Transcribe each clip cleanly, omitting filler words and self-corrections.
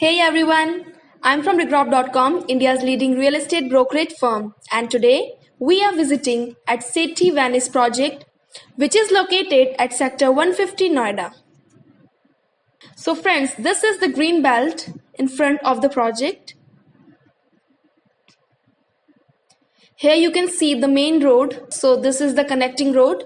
Hey everyone, I'm from Regrob.com, India's leading real estate brokerage firm, and today we are visiting at Sethi Venice project, which is located at Sector 150 Noida. So friends, this is the green belt in front of the project. Here you can see the main road, so this is the connecting road.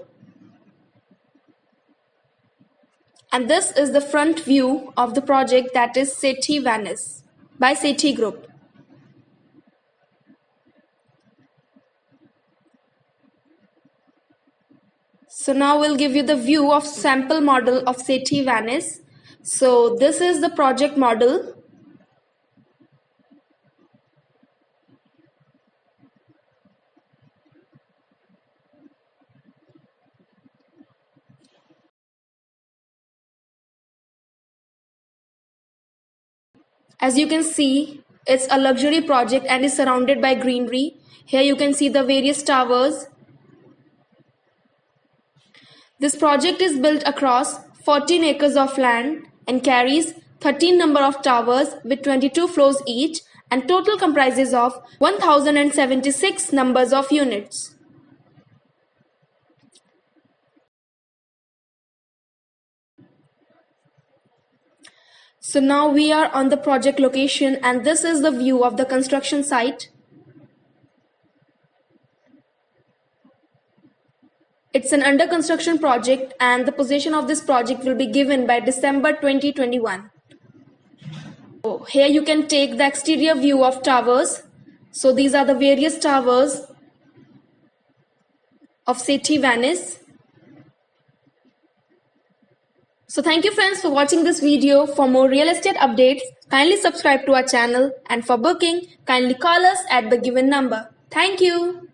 And this is the front view of the project, that is Sethi Venice by Sethi Group. So now we'll give you the view of sample model of Sethi Venice. So this is the project model. As you can see, it's a luxury project and is surrounded by greenery. Here you can see the various towers. This project is built across 14 acres of land and carries 13 number of towers with 22 floors each, and total comprises of 1076 numbers of units. So now we are on the project location, and this is the view of the construction site. It's an under construction project and the possession of this project will be given by December 2021. So here you can take the exterior view of towers. So these are the various towers of Sethi Venice. So thank you friends for watching this video. For more real estate updates, kindly subscribe to our channel, and for booking, kindly call us at the given number. Thank you.